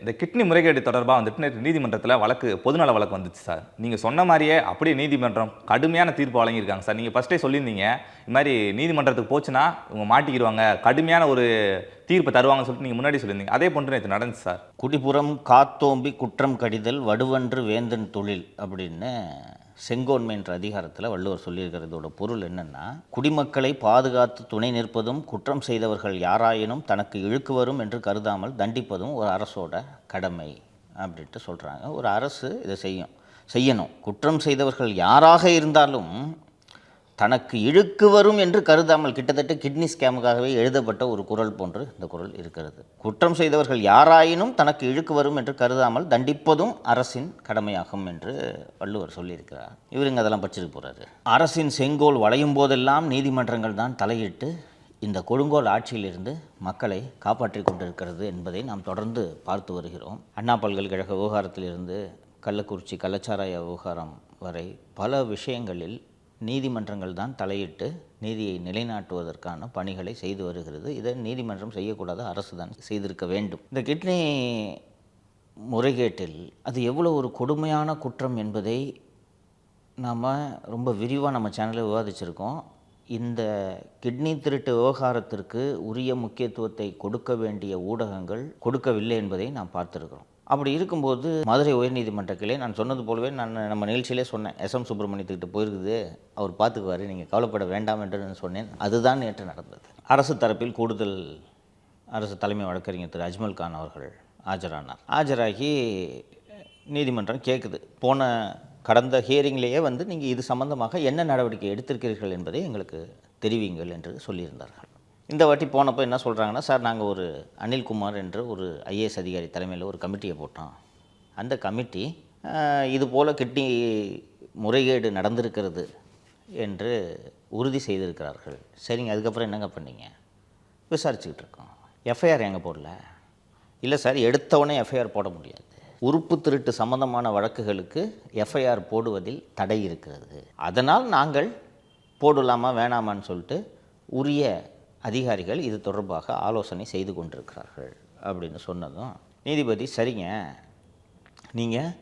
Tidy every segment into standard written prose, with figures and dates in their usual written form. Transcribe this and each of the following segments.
இந்த கிட்னி முறைகேடு தொடர்பாக வந்துட்டு நேற்று நீதிமன்றத்தில் பொதுநல வழக்கு வந்துச்சு சார். நீங்கள் சொன்ன மாதிரியே அப்படியே நீதிமன்றம் கடுமையான தீர்ப்பு வழங்கியிருக்காங்க சார். நீங்கள் ஃபஸ்ட்டே சொல்லியிருந்தீங்க, இது மாதிரி நீதிமன்றத்துக்கு போச்சுன்னா இவங்க மாட்டிக்கிடுவாங்க, கடுமையான ஒரு தீர்ப்பு தருவாங்கன்னு சொல்லிட்டு நீங்கள் முன்னாடி சொல்லியிருந்தீங்க. அதே போன்று நேற்று நடந்துச்சு சார். குடிபுறம் காத்தோம்பி குற்றம் கடிதல் வடுவன்று வேந்தன் தொழில் அப்படின்னு செங்கோன்மை என்ற அதிகாரத்தில் வள்ளுவர் சொல்லியிருக்கிறதோட பொருள் என்னென்னா, குடிமக்களை பாதுகாத்து துணை நிற்பதும் குற்றம் செய்தவர்கள் யாராயினும் தனக்கு இழுக்கு வரும் என்று கருதாமல் தண்டிப்பதும் ஒரு அரசோட கடமை அப்படின்ட்டு சொல்கிறாங்க. ஒரு அரசு இதை செய்யணும். குற்றம் செய்தவர்கள் யாராக இருந்தாலும் தனக்கு இழுக்கு வரும் என்று கருதாமல், கிட்டத்தட்ட கிட்னி ஸ்கேமுக்காகவே எழுதப்பட்ட ஒரு குறள் போன்று இந்த குறள் இருக்கிறது. குற்றம் செய்தவர்கள் யாராயினும் தனக்கு இழுக்கு வரும் என்று கருதாமல் தண்டிப்பதும் அரசின் கடமையாகும் என்று வள்ளுவர் சொல்லியிருக்கிறார். இவருங்க அதெல்லாம் படிச்சுட்டு போகிறாரு. அரசின் செங்கோல் வளையும் போதெல்லாம் நீதிமன்றங்கள் தான் தலையிட்டு இந்த கொடுங்கோல் ஆட்சியிலிருந்து மக்களை காப்பாற்றி கொண்டிருக்கிறது என்பதை நாம் தொடர்ந்து பார்த்து வருகிறோம். அண்ணா பல்கலைக்கழக விவகாரத்திலிருந்து கள்ளக்குறிச்சி கள்ளச்சாராய விவகாரம் வரை பல விஷயங்களில் நீதிமன்றங்கள் தான் தலையிட்டு நீதியை நிலைநாட்டுவதற்கான பணிகளை செய்து வருகிறது. இதை நீதிமன்றம் செய்யக்கூடாது, அரசு தான் செய்திருக்க வேண்டும். இந்த கிட்னி முறைகேட்டில் அது எவ்வளோ ஒரு கொடுமையான குற்றம் என்பதை நாம் ரொம்ப விரிவாக நம்ம சேனலில் விவாதிச்சிருக்கோம். இந்த கிட்னி திருட்டு விவகாரத்திற்கு உரிய முக்கியத்துவத்தை கொடுக்க வேண்டிய ஊடகங்கள் கொடுக்கவில்லை என்பதை நாம் பார்த்துருக்கிறோம். அப்படி இருக்கும்போது மதுரை உயர்நீதிமன்ற கிளை, நான் சொன்னது போலவே நம்ம நிகழ்ச்சியிலே சொன்னேன், எஸ்எம் சுப்பிரமணியத்துக்கிட்ட போயிருக்குது, அவர் பார்த்துக்குவார், நீங்கள் கவலைப்பட வேண்டாம் என்று நான் சொன்னேன். அதுதான் நேற்று நடந்தது. அரசு தரப்பில் கூடுதல் அரசு தலைமை வழக்கறிஞர் திரு அஜ்மல் கான் அவர்கள் ஆஜரானார். ஆஜராகி நீதிமன்றம் கேட்குது, கடந்த ஹியரிங்லேயே நீங்கள் இது சம்பந்தமாக என்ன நடவடிக்கை எடுத்திருக்கிறீர்கள் என்பதை எங்களுக்கு தெரிவிங்கள் என்று சொல்லியிருந்தார்கள். இந்த வாட்டி போனப்போ என்ன சொல்கிறாங்கன்னா, சார் நாங்கள் ஒரு அனில்குமார் என்ற ஒரு ஐஏஎஸ் அதிகாரி தலைமையில் ஒரு கமிட்டியை போட்டோம். அந்த கமிட்டி இது போல் கிட்னி முறைகேடு நடந்திருக்கிறது என்று உறுதி செய்திருக்கிறார்கள். சரிங்க, அதுக்கப்புறம் என்னங்க பண்ணீங்க? விசாரிச்சுக்கிட்டு இருக்கோம். எஃப்ஐஆர் எங்கே போடல? இல்லை சார், எடுத்தவொடனே எஃப்ஐஆர் போட முடியாது. உறுப்பு திருட்டு சம்பந்தமான வழக்குகளுக்கு எஃப்ஐஆர் போடுவதில் தடை இருக்கிறது. அதனால் நாங்கள் போடலாமா வேணாமான்னு சொல்லிட்டு உரிய அதிகாரிகள் இது தொடர்பாக ஆலோசனை செய்து கொண்டிருக்கிறார்கள் அப்படின்னு சொன்னதும் நீதிபதி, சரிங்க, நீங்கள்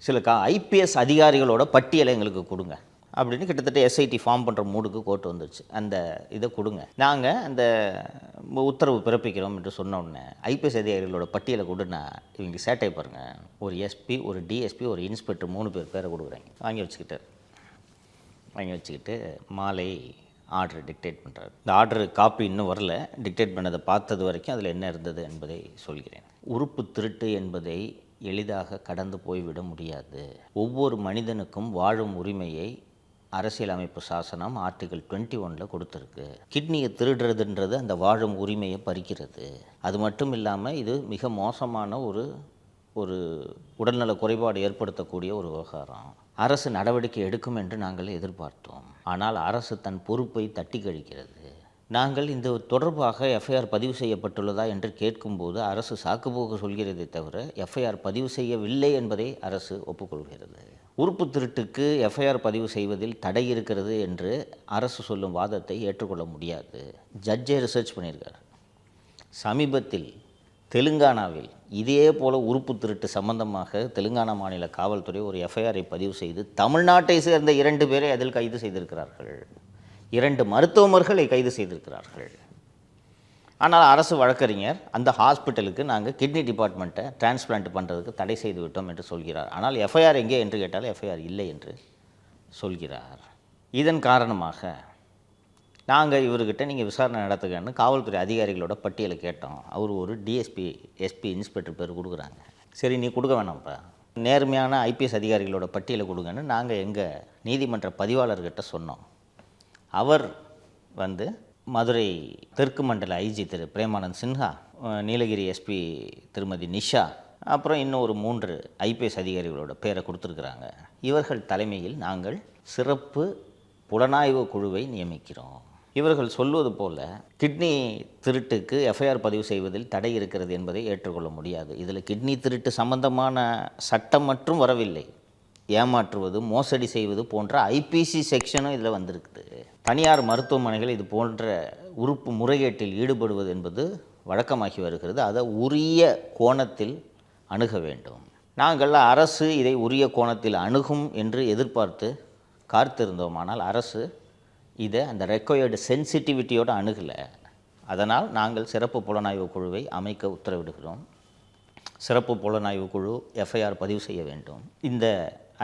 சில ஐபிஎஸ் அதிகாரிகளோட பட்டியலை எங்களுக்கு கொடுங்க அப்படின்னு கிட்டத்தட்ட எஸ்ஐடி ஃபார்ம் பண்ணுற மூடுக்கு கோர்ட்டு வந்துருச்சு. அந்த இதை கொடுங்க, நாங்கள் அந்த உத்தரவு பிறப்பிக்கிறோம் என்று சொன்ன உடனே ஐபிஎஸ் அதிகாரிகளோட பட்டியலை கொடுன்னா இவங்க சேட்டை பாருங்கள், ஒரு எஸ்பி, ஒரு டிஎஸ்பி, ஒரு இன்ஸ்பெக்டர் 3 பேரை கொடுக்குறாங்க. வாங்கி வச்சுக்கிட்டு மாலை ஆர்டர் டிக்டேட் பண்ணுறாரு. இந்த ஆர்டர் காப்பி இன்னும் வரல, டிக்டேட் பண்ணதை பார்த்தது வரைக்கும் அதில் என்ன இருந்தது என்பதை சொல்கிறேன். உறுப்பு திருட்டு என்பதை எளிதாக கடந்து போய்விட முடியாது. ஒவ்வொரு மனிதனுக்கும் வாழும் உரிமையை அரசியலமைப்பு சாசனம் ஆர்டிகல் 21 கொடுத்துருக்கு. கிட்னியை திருடுறதுன்றது அந்த வாழும் உரிமையை பறிக்கிறது. அது மட்டும் இல்லாமல் இது மிக மோசமான ஒரு உடல்நல குறைபாடு ஏற்படுத்தக்கூடிய ஒரு விவகாரம். அரசு நடவடிக்கை எடுக்கும் என்று நாங்கள் எதிர்பார்த்தோம். ஆனால் அரசு தன் பொறுப்பை தட்டி கழிக்கிறது. நாங்கள் இந்த தொடர்பாக எஃப்ஐஆர் பதிவு செய்யப்பட்டுள்ளதா என்று கேட்கும்போது அரசு சாக்குப்போக்கு சொல்கிறதே தவிர எஃப்ஐஆர் பதிவு செய்யவில்லை என்பதை அரசு ஒப்புக்கொள்கிறது. உறுப்பு திருட்டுக்கு எஃப்ஐஆர் பதிவு செய்வதில் தடை இருக்கிறது என்று அரசு சொல்லும் வாதத்தை ஏற்றுக்கொள்ள முடியாது. ஜட்ஜே ரிசர்ச் பண்ணியிருக்கார். சமீபத்தில் தெலுங்கானாவில் இதே போல் உறுப்பு திருட்டு சம்பந்தமாக தெலுங்கானா மாநில காவல்துறை ஒரு எஃப்ஐஆரை பதிவு செய்து தமிழ்நாட்டை சேர்ந்த 2 பேரை அதில் கைது செய்திருக்கிறார்கள். 2 மருத்துவமர்களை கைது செய்திருக்கிறார்கள். ஆனால் அரசு வழக்கறிஞர் அந்த ஹாஸ்பிட்டலுக்கு நாங்கள் கிட்னி டிபார்ட்மெண்ட்டை டிரான்ஸ்பிளான்ட் பண்ணுறதுக்கு தடை செய்து விட்டோம் என்று சொல்கிறார். ஆனால் எஃப்ஐஆர் எங்கே என்று கேட்டால் எஃப்ஐஆர் இல்லை என்று சொல்கிறார். இதன் காரணமாக நாங்கள் இவர்கிட்ட நீங்கள் விசாரணை நடத்துக்கன்னு காவல்துறை அதிகாரிகளோட பட்டியலை கேட்டோம். அவர் ஒரு டிஎஸ்பி, எஸ்பி, இன்ஸ்பெக்டர் பேர் கொடுக்குறாங்க. சரி, நீ கொடுக்க வேணாம்ப்பா, நேர்மையான ஐபிஎஸ் அதிகாரிகளோட பட்டியலை கொடுங்கன்னு நாங்கள் எங்கள் நீதிமன்ற பதிவாளர்கிட்ட சொன்னோம். அவர் மதுரை தெற்கு மண்டல ஐஜி திரு பிரேமானந்த் சின்ஹா, நீலகிரி எஸ்பி திருமதி நிஷா, அப்புறம் இன்னும் ஒரு 3 ஐபிஎஸ் அதிகாரிகளோட பேரை கொடுத்துருக்குறாங்க. இவர்கள் தலைமையில் நாங்கள் சிறப்பு புலனாய்வு குழுவை நியமிக்கிறோம். இவர்கள் சொல்வது போல் கிட்னி திருட்டுக்கு எஃப்ஐஆர் பதிவு செய்வதில் தடை இருக்கிறது என்பதை ஏற்றுக்கொள்ள முடியாது. இதில் கிட்னி திருட்டு சம்பந்தமான சட்டம் மற்றும் வரவில்லை. ஏமாற்றுவது, மோசடி செய்வது போன்ற ஐபிசி செக்ஷனும் இதில் வந்திருக்குது. தனியார் மருத்துவமனைகள் இது போன்ற உறுப்பு முறைகேட்டில் ஈடுபடுவது என்பது வழக்கமாகி வருகிறது. அதை உரிய கோணத்தில் அணுக வேண்டும். நாங்கள் அரசு இதை உரிய கோணத்தில் அணுகும் என்று எதிர்பார்த்து காத்திருந்தோமானால் அரசு இதை அந்த ரெக்வயர்டு சென்சிட்டிவிட்டியோடு அணுகலை. அதனால் நாங்கள் சிறப்பு புலனாய்வு குழுவை அமைக்க உத்தரவிடுகிறோம். சிறப்பு புலனாய்வு குழு எஃப்ஐஆர் பதிவு செய்ய வேண்டும். இந்த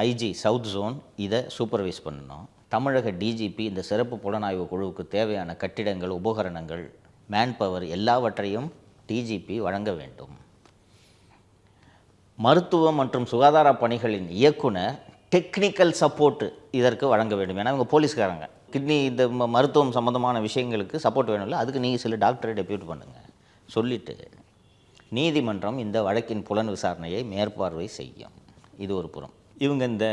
ஐஜி சவுத் ஜோன் இதை சூப்பர்வைஸ் பண்ணணும். தமிழக டிஜிபி இந்த சிறப்பு புலனாய்வு குழுவுக்கு தேவையான கட்டிடங்கள், உபகரணங்கள், மேன்பவர் எல்லாவற்றையும் டிஜிபி வழங்க வேண்டும். மருத்துவம் மற்றும் சுகாதார பணிகளின் இயக்குனர் டெக்னிக்கல் சப்போர்ட்டு இதற்கு வழங்க வேண்டும். ஏன்னா இவங்க போலீஸ்காரங்க, கிட்னி இந்த மருத்துவம் சம்மந்தமான விஷயங்களுக்கு சப்போர்ட் வேணும்ல, அதுக்கு நீங்கள் சில டாக்டரை டெப்யூட் பண்ணுங்கள் சொல்லிவிட்டு நீதிமன்றம் இந்த வழக்கின் புலன் விசாரணையை மேற்பார்வை செய்யும். இது ஒரு புறம். இவங்க இந்த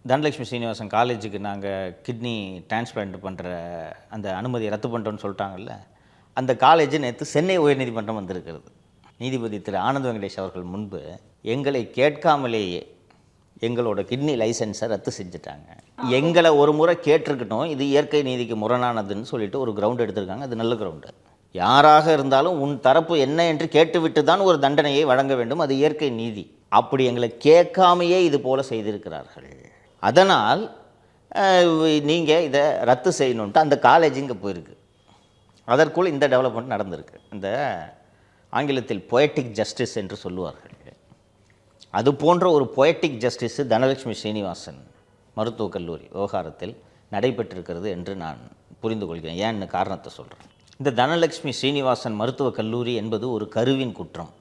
தனலட்சுமி சீனிவாசன் காலேஜுக்கு நாங்கள் கிட்னி டிரான்ஸ்பிளான்ட் பண்ணுற அந்த அனுமதியை ரத்து பண்ணுறோன்னு சொல்லிட்டாங்கல்ல, அந்த காலேஜ் நேற்று சென்னை உயர்நீதிமன்றம் வந்திருக்கிறது. நீதிபதி திரு ஆனந்த் வெங்கடேஷ் அவர்கள் முன்பு எங்களை கேட்காமலேயே எங்களோட கிட்னி லைசன்ஸை ரத்து செஞ்சுட்டாங்க. எங்களை ஒரு முறை கேட்டிருக்கட்டும், இது இயற்கை நீதிக்கு முரணானதுன்னு சொல்லிட்டு ஒரு கிரவுண்ட் எடுத்திருக்காங்க. அது நல்ல கிரவுண்டு. யாராக இருந்தாலும் உன் தரப்பு என்ன என்று கேட்டுவிட்டு தான் ஒரு தண்டனையை வழங்க வேண்டும். அது இயற்கை நீதி. அப்படி எங்களை கேட்காமையே இது போல் செய்திருக்கிறார்கள். அதனால் நீங்கள் இதை ரத்து செய்யணுன்ட்டு அந்த காலேஜ் இங்கே போயிருக்கு. அதற்குள் இந்த டெவலப்மெண்ட் நடந்திருக்கு. இந்த ஆங்கிலத்தில் பொயட்டிக் ஜஸ்டிஸ் என்று சொல்லுவார்கள். அது போன்ற ஒரு பொயட்டிக் ஜஸ்டிஸ் தனலட்சுமி சீனிவாசன் மருத்துவக் கல்லூரி விவகாரத்தில் நடைபெற்றிருக்கிறது என்று நான் புரிந்து கொள்கிறேன். ஏன்னு காரணத்தை சொல்கிறேன். இந்த தனலட்சுமி சீனிவாசன் மருத்துவக் கல்லூரி என்பது ஒரு கருவின் குற்றம்.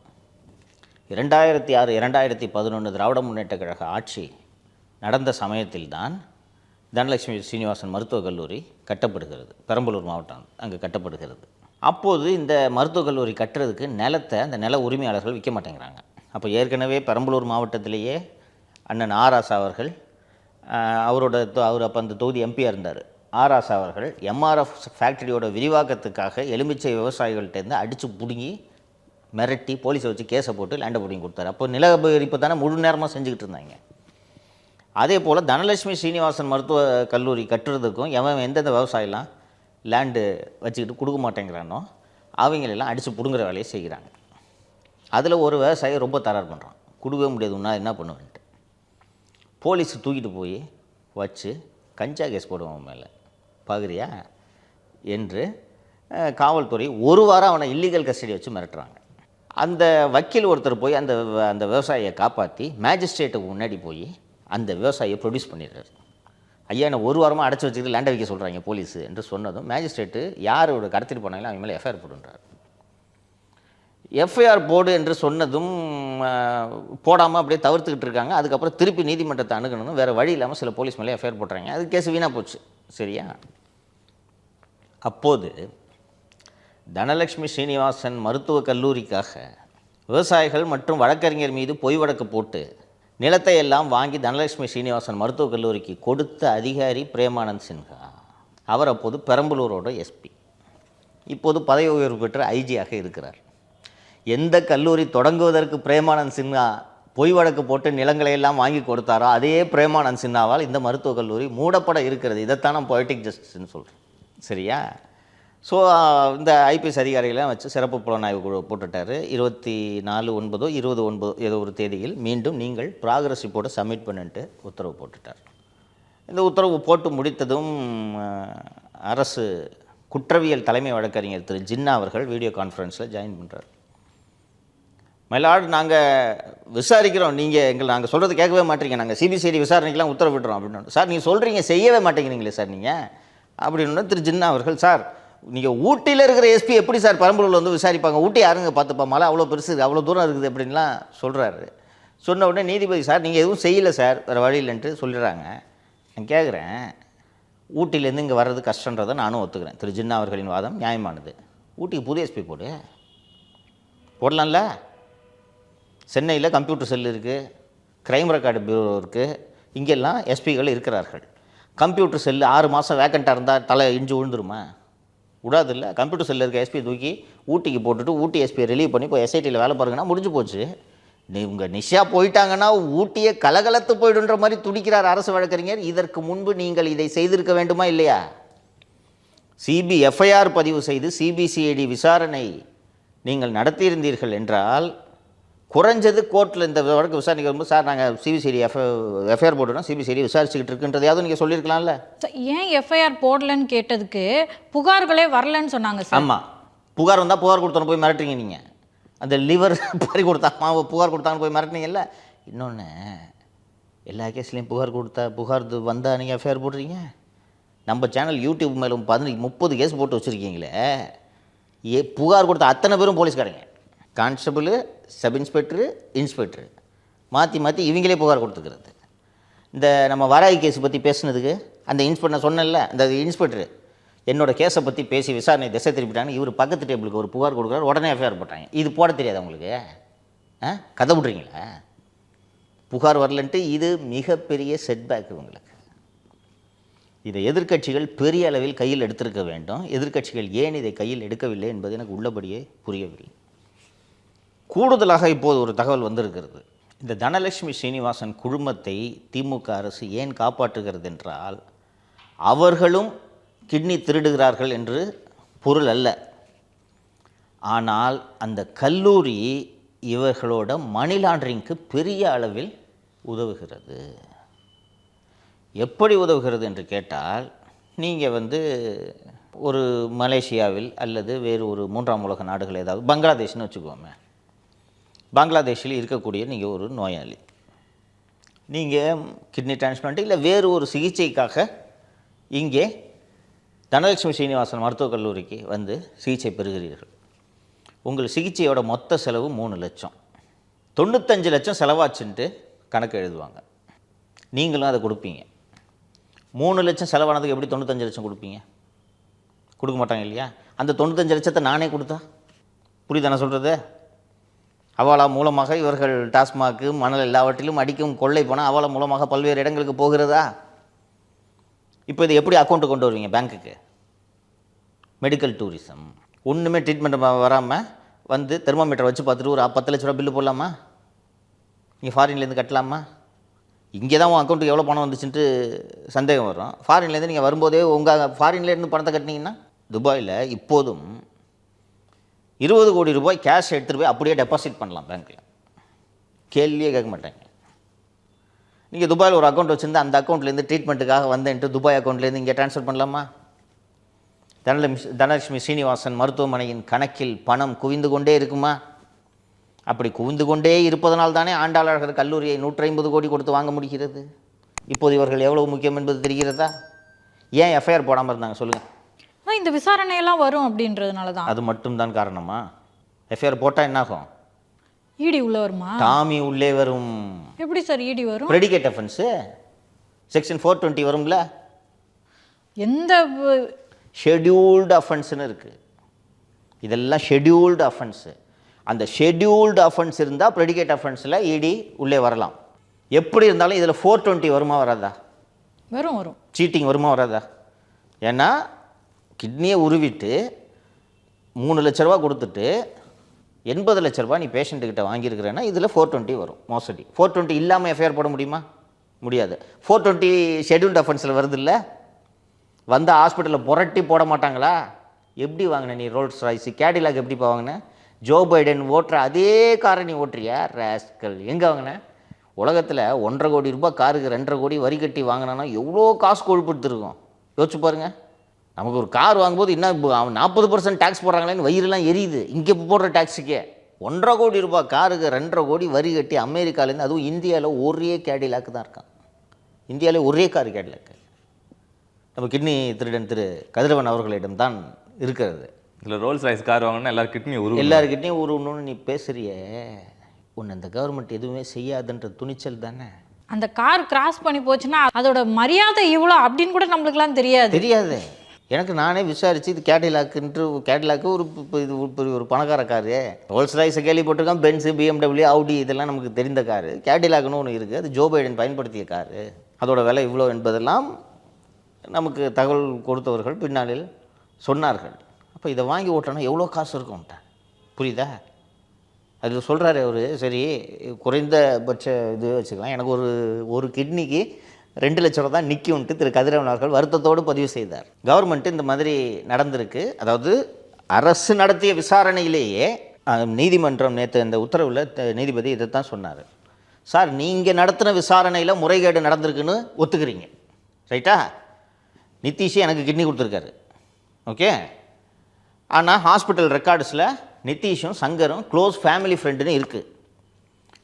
2006, 2011 திராவிட முன்னேற்றக் கழக ஆட்சி நடந்த சமயத்தில்தான் தனலட்சுமி சீனிவாசன் மருத்துவக் கல்லூரி கட்டப்படுகிறது. பெரம்பலூர் மாவட்டம் அங்கே கட்டப்படுகிறது. அப்போது இந்த மருத்துவக் கல்லூரி கட்டுறதுக்கு நிலத்தை அந்த நில உரிமையாளர்கள் விற்க மாட்டேங்கிறாங்க. அப்போ ஏற்கனவே பெரம்பலூர் மாவட்டத்திலேயே அண்ணன் ஆராசா அவர்கள், அவர் அப்போ அந்த தொகுதி எம்பியாக இருந்தார். ஆராசா அவர்கள் எம்ஆர்எஃப் ஃபேக்ட்ரியோட விரிவாக்கத்துக்காக எலுமிச்சை விவசாயிகள்கிட்டேருந்து அடித்து பிடுங்கி மிரட்டி போலீஸை வச்சு கேஸை போட்டு லேண்டை பிடிங்கி கொடுத்தாரு. அப்போ நில அபகரிப்பு தானே முழு நேரமாக செஞ்சுக்கிட்டு இருந்தாங்க. அதே போல் தனலட்சுமி சீனிவாசன் மருத்துவ கல்லூரி கட்டுறதுக்கும் எந்தெந்த விவசாயெல்லாம் லேண்டு வச்சுக்கிட்டு கொடுக்க மாட்டேங்கிறானோ அவங்களெல்லாம் அடித்து பிடுங்குற வேலையை செய்கிறாங்க. அதில் ஒரு விவசாயி ரொம்ப தரார் பண்ணுறான். கொடுக்கவே முடியாதுன்னா என்ன பண்ணுவேன்ட்டு போலீஸ் தூக்கிட்டு போய் வச்சு கஞ்சா கேஸ் போடுவான் மேலே, பார்க்குறியா என்று காவல்துறை ஒரு வாரம் அவனை இல்லீகல் கஸ்டடி வச்சு மிரட்டுறாங்க. அந்த வக்கீல் ஒருத்தர் போய் அந்த விவசாயியை காப்பாற்றி மேஜிஸ்ட்ரேட்டுக்கு முன்னாடி போய் அந்த விவசாயியை ப்ரொடியூஸ் பண்ணிடுறாரு. ஐயா என்னை ஒரு வாரமாக அடைச்சி வச்சுக்கிட்டு லேண்டை வைக்க சொல்கிறாங்க போலீஸு என்று சொன்னதும் மேஜிஸ்ட்ரேட்டு யாரோட கடத்திட்டு போனாங்களோ அவங்க மேலே எஃப்ஐஆர் போடுன்றார். எஃப்ஐஆர் போடு என்று சொன்னதும் போடாமல் அப்படியே தவிர்த்துக்கிட்டு இருக்காங்க. அதுக்கப்புறம் திருப்பி நீதிமன்றத்தை அணுகணும், வேறு வழி இல்லாமல் சில போலீஸ் மேலே எஃப்ஐஆர் போடுறாங்க. அது கேஸ் வீணாக போச்சு. சரியா? அப்போது தனலட்சுமி சீனிவாசன் மருத்துவக் கல்லூரிக்காக விவசாயிகள் மற்றும் வழக்கறிஞர் மீது பொய் வழக்கு போட்டு நிலத்தை எல்லாம் வாங்கி தனலட்சுமி சீனிவாசன் மருத்துவக் கல்லூரிக்கு கொடுத்த அதிகாரி பிரேமானந்த் சின்ஹா. அவர் அப்போது பெரம்பலூரோட எஸ்பி, இப்போது பதவி உயர்வு பெற்ற ஐஜியாக இருக்கிறார். எந்த கல்லூரி தொடங்குவதற்கு பிரேமானந்த் சின்ஹா பொய் வழக்கு போட்டு நிலங்களை எல்லாம் வாங்கி கொடுத்தாரோ அதே பிரேமானந்த் சின்ஹாவால் இந்த மருத்துவக் கல்லூரி மூடப்பட இருக்கிறது. இதைத்தான் நான் பொயட்டிக் ஜஸ்டிஸ்ன்னு சொல்கிறேன். சரியா? ஸோ இந்த ஐபிஎஸ் அதிகாரிகளாம் வச்சு சிறப்பு புலனாய்வு குழு போட்டுட்டார். 24/9 20/9 ஏதோ ஒரு தேதியில் மீண்டும் நீங்கள் ப்ராக்ரஸ் ரிப்போர்ட்டை சப்மிட் பண்ணிட்டு உத்தரவு போட்டுட்டார். இந்த உத்தரவு போட்டு முடித்ததும் அரசு குற்றவியல் தலைமை வழக்கறிஞர் திரு ஜின்னா அவர்கள் வீடியோ கான்ஃபரன்ஸில் ஜாயின் பண்ணுறார். மயிலாடு நாங்கள் விசாரிக்கிறோம், நாங்கள் சொல்கிறது கேட்கவே மாட்டீங்க, நாங்கள் சிபிசிஐடி விசாரணைக்கெலாம் உத்தரவிடுறோம் அப்படின்னு. சார் நீங்கள் சொல்கிறீங்க, செய்யவே மாட்டேங்கிறீங்களே சார் நீங்கள் அப்படின்னு திரு ஜின்னா அவர்கள், சார் நீங்கள் ஊட்டியில் இருக்கிற எஸ்பி எப்படி சார் பெரம்பலூரில் வந்து விசாரிப்பாங்க, ஊட்டி யாருங்க பார்த்துப்பா, மலை அவ்வளோ பெருசு, அவ்வளோ தூரம் இருக்குது அப்படின்லாம் சொல்கிறாரு. சொன்ன உடனே நீதிபதி, சார் நீங்கள் எதுவும் செய்யலை சார், வேறு வழி இல்லைன்ட்டு சொல்லிடுறாங்க. நான் கேட்குறேன், ஊட்டியிலேருந்து இங்கே வர்றது கஷ்டன்றதை நானும் ஒத்துக்கிறேன். திரு ஜின்னா அவர்களின் வாதம் நியாயமானது. ஊட்டிக்கு புது எஸ்பி போடலாம்ல. சென்னையில் கம்ப்யூட்டர் செல் இருக்குது, க்ரைம் ரெக்கார்டு பியூரோ இருக்குது, இங்கெல்லாம் எஸ்பிகள் இருக்கிறார்கள். கம்ப்யூட்டர் செல்லு 6 மாதம் வேக்கண்ட்டாக இருந்தால் தலை இஞ்சி விழுந்துருமா? விடாது இல்லை. கம்ப்யூட்டர் செல்லில் இருக்க எஸ்பி தூக்கி ஊட்டிக்கு போட்டுட்டு ஊட்டி எஸ்பியை ரிலீவ் பண்ணி இப்போ எஸ்ஐடியில் வேலை பாருங்கன்னா முடிஞ்சு போச்சு. உங்கள் நிஷா போயிட்டாங்கன்னா ஊட்டியை கலகலத்து போய்டுன்ற மாதிரி துடிக்கிறார் அரசு வழக்கறிஞர். இதற்கு முன்பு நீங்கள் இதை செய்திருக்க வேண்டுமா இல்லையா? எஃப்ஐஆர் பதிவு செய்து சிபிசிஐடி விசாரணை நீங்கள் நடத்தியிருந்தீர்கள் என்றால் குறைஞ்சது கோர்ட்டில் இந்த வழக்கு விசாரணைக்கு வரும்போது சார் நாங்கள் சிபிசிஐடி எஃப்ஐஆர் போட்டுறோம், சிபிசிஐடி விசாரிச்சுக்கிட்டு இருக்குன்றதையாவது நீங்கள் சொல்லியிருக்கலாம்ல. ஏன் எஃப்ஐஆர் போடலன்னு கேட்டதுக்கு புகார்களே வரலன்னு சொன்னாங்க சார். ஆமாம், புகார் வந்தால் புகார் கொடுத்தோன்னு போய் மிரட்டுறீங்க நீங்கள். அந்த லிவர் பறி கொடுத்தாமா புகார் கொடுத்தாங்கன்னு போய் மிரட்டினீங்கல்ல. இன்னொன்று, எல்லா கேஸ்லேயும் புகார் வந்தால் நீங்கள் எஃப்ஐஆர் போடுறீங்க. நம்ம சேனல் யூடியூப் மேலே 30 கேஸ் போட்டு வச்சுருக்கீங்களே. புகார் கொடுத்த அத்தனை பேரும் போலீஸ்காரங்க, கான்ஸ்டபிள், சப் இன்ஸ்பெக்டரு, இன்ஸ்பெக்டரு மாற்றி மாற்றி இவங்களே புகார் கொடுத்துக்கிறது. இந்த நம்ம வராகி கேஸ் பற்றி பேசுனதுக்கு அந்த இன்ஸ்பெக்டர் சொன்னேன்ல, அந்த இன்ஸ்பெக்டரு என்னோட கேஸை பற்றி பேசி விசாரணை திசை திருப்பிட்டாங்க. இவர் பக்கத்து டேபிளுக்கு ஒரு புகார் கொடுக்குறாரு, உடனே எஃப்ஐஆர் போட்டாங்க. இது போட தெரியாது உங்களுக்கு? கதை விட்றீங்களா? புகார் வரலன்ட்டு இது மிகப்பெரிய செட்பேக் உங்களுக்கு. இதை எதிர்க்கட்சிகள் பெரிய அளவில் கையில் எடுத்திருக்க வேண்டும். எதிர்க்கட்சிகள் ஏன் இதை கையில் எடுக்கவில்லை என்பது எனக்கு உள்ளபடியே புரியவில்லை. கூடுதலாக இப்போது ஒரு தகவல் வந்திருக்கிறது. இந்த தனலட்சுமி சீனிவாசன் குழுமத்தை திமுக அரசு ஏன் காப்பாற்றுகிறது என்றால், அவர்களும் கிட்னி திருடுகிறார்கள் என்று பொருள் அல்ல. ஆனால் அந்த கல்லூரி இவர்களோட மணி லாண்டரிங்க்கு பெரிய அளவில் உதவுகிறது. எப்படி உதவுகிறது என்று கேட்டால், நீங்கள் ஒரு மலேசியாவில் அல்லது வேறு ஒரு 3ஆம் உலக நாடுகள், ஏதாவது பங்களாதேஷ்னு வச்சுக்கோமே, பங்களாதேஷில் இருக்கக்கூடிய நீங்கள் ஒரு நோயாளி, நீங்கள் கிட்னி டிரான்ஸ்பிளான்ட் இல்லை வேறு ஒரு சிகிச்சைக்காக இங்கே தனலட்சுமி சீனிவாசன் மருத்துவக் கல்லூரிக்கு சிகிச்சை பெறுகிறீர்கள். உங்கள் சிகிச்சையோட மொத்த செலவு 3 லட்சம். 95 லட்சம் செலவாச்சுன்ட்டு கணக்கு எழுதுவாங்க. நீங்களும் அதை கொடுப்பீங்க. 3 லட்சம் செலவானதுக்கு எப்படி 95 லட்சம் கொடுப்பீங்க? கொடுக்க மாட்டாங்க இல்லையா? அந்த 95 லட்சத்தை நானே கொடுத்தா புரியுது நான் சொல்கிறது? அவளா மூலமாக இவர்கள் டாஸ்மாக்கு மணல் எல்லாவற்றிலும் அடிக்கும் கொள்ளை போனால் அவளா மூலமாக பல்வேறு இடங்களுக்கு போகிறதா? இப்போ இது எப்படி அக்கௌண்ட்டு கொண்டு வருவீங்க பேங்க்குக்கு? Medical tourism. ஒன்றுமே ட்ரீட்மெண்ட் வராமல் தெர்மோமீட்டர் வச்சு பார்த்துட்டு ஒரு 10 லட்ச ரூபா பில்லு போடலாமா? நீங்கள் ஃபாரின்லேருந்து கட்டலாமா? இங்கே தான் உங்கள் அக்கௌண்ட்டுக்கு எவ்வளோ பணம் வந்துச்சுன்ட்டு சந்தேகம் வரும். ஃபாரின்லேருந்து நீங்கள் வரும்போதே உங்கள் ஃபாரின்லேருந்து பணத்தை கட்டினீங்கன்னா, துபாயில் இப்போதும் 20 கோடி ரூபாய் கேஷ் எடுத்துகிட்டு போய் அப்படியே டெபாசிட் பண்ணலாம் பேங்க்கில். கேள்வியே கேட்க மாட்டாங்க. நீங்கள் துபாயில் ஒரு அக்கௌண்ட் வச்சுருந்து அந்த அக்கௌண்ட்லேருந்து ட்ரீட்மெண்ட்டுக்காக வந்தேன்ட்டு துபாய் அக்கௌண்ட்லேருந்து இங்கே ட்ரான்ஸ்ஃபர் பண்ணலாமா? தனலட்சுமி சீனிவாசன் மருத்துவமனையின் கணக்கில் பணம் குவிந்து கொண்டே இருக்குமா? அப்படி குவிந்து கொண்டே இருப்பதனால் தானே ஆண்டாளர் கல்லூரியை 150 கோடி கொடுத்து வாங்க முடிகிறது. இப்போது இவர்கள் எவ்வளவு முக்கியம் என்பது தெரிகிறதா? ஏன் எஃப்ஐஆர் போடாமல் இருந்தாங்க சொல்லுங்கள்? இந்த விசாரணையெல்லாம் வரும் அப்படின்றதுனால தான். அது மட்டும்தான் காரணமா? எஃப்ஐஆர் போட்டால் என்னாகும்? இடி உள்ள வருமா? டாமி உள்ளே வரும். எப்படி சார் இடி வரும்? ப்ரெடிகேட் அஃபென்ஸு செக்ஷன் 420 வரும்ல. எந்த ஷெட்யூல்டு அஃபென்ஸ்னு இருக்குது. இதெல்லாம் ஷெட்யூல்டு அஃபென்ஸு. அந்த ஷெட்யூல்டு அஃபென்ஸ் இருந்தால் ப்ரெடிகேட் அஃபென்ஸில் இடி உள்ளே வரலாம். எப்படி இருந்தாலும் இதில் 420 வருமா வராதா? வரும். சீட்டிங் வருமா வராதா? ஏன்னா கிட்னியை உருவிட்டு 3 லட்ச ரூபா கொடுத்துட்டு 80 லட்ச ரூபா நீ பேஷண்ட்டுக்கிட்ட வாங்கியிருக்கிறேன்னா இதில் 420 வரும் மோசடி. 420 இல்லாமல் எஃப்ஐஆர் போட முடியுமா? முடியாது. 420 ஷெட்யூல்டு அஃபென்ஸில் வருது இல்லை. ஹாஸ்பிட்டலில் புரட்டி போட மாட்டாங்களா? எப்படி வாங்கின நீ ரோல்ஸ் ராய்ஸ் கேடிலாக் எப்படி வாங்கின? ஜோ பைடன் ஓட்டுற அதே காரை நீ ஓட்டுறியா ராஸ்கல்? எங்கே வாங்கின? உலகத்தில் 1.5 கோடி ரூபாய் காருக்கு 2.5 கோடி வரி கட்டி வாங்கினா எவ்வளோ காசு கொழுப்படுத்திருக்கோம் யோசிச்சு பாருங்கள். நமக்கு ஒரு கார் வாங்கும்போது இன்னும் 40% டேக்ஸ் போடுறாங்களேன்னு வயிறுலாம் எரியுது. இங்கே போடுற டேக்ஸுக்கே 1.5 கோடி ரூபாய் காருக்கு 2.5 கோடி வரி கட்டி அமெரிக்காலேருந்து, அதுவும் இந்தியாவில் ஒரே கேடிலாக்கு தான் இருக்கான். இந்தியாவிலே ஒரே கார் கேடிலாக்கு நம்ம கிட்னி திருடன் திரு கதிரவன் அவர்களிடம் தான் இருக்கிறது. இதில் ரோல்ஸ் ராய்ஸ் கார் வாங்கினா எல்லாருக்கிட்டையும் உருவணும்னு நீ பேசுறிய. உன்னை இந்த கவர்மெண்ட் எதுவுமே செய்யாதுன்ற துணிச்சல் தானே. அந்த கார் கிராஸ் பண்ணி போச்சுன்னா அதோட மரியாதை இவ்வளோ அப்படின்னு கூட நம்மளுக்குலாம் தெரியாது. எனக்கு நானே விசாரித்து இது கேடிலாக்கு ஒரு பணக்கார காரு. ரோல்ஸ் ராய்ஸை கேள்விப்பட்டிருக்கோம், பென்ஸு, BMW, ஆடி இதெல்லாம் நமக்கு தெரிந்த காரு. கேடிலாக்குன்னு ஒன்று இருக்குது, அது ஜோ பைடன் பயன்படுத்திய காரு. அதோட விலை இவ்வளோ என்பதெல்லாம் நமக்கு தகவல் கொடுத்தவர்கள் பின்னாளில் சொன்னார்கள். அப்போ இதை வாங்கி ஓட்டணும் எவ்வளோ காசு இருக்கும்ட்ட புரியுதா? அது சொல்கிறாரு அவர். சரி, குறைந்தபட்ச இது வச்சுக்கலாம், எனக்கு ஒரு கிட்னிக்கு 2 லட்ச ரூபா தான் நிற்கும்ட்டு திரு கதிரவன் அவர்கள் வருத்தத்தோடு பதிவு செய்தார். கவர்மெண்ட்டு இந்த மாதிரி நடந்திருக்கு. அதாவது அரசு நடத்திய விசாரணையிலேயே நீதிமன்றம் நேற்று இந்த உத்தரவில் நீதிபதி இதை தான் சொன்னார். சார் நீங்கள் நடத்தின விசாரணையில் முறைகேடு நடந்திருக்குன்னு ஒத்துக்கிறீங்க, ரைட்டா? நிதிஷ் எனக்கு கிட்னி கொடுத்துருக்காரு, ஓகே. ஆனால் ஹாஸ்பிட்டல் ரெக்கார்ட்ஸில் நிதிஷும் சங்கரும் க்ளோஸ் ஃபேமிலி ஃப்ரெண்டுன்னு இருக்குது.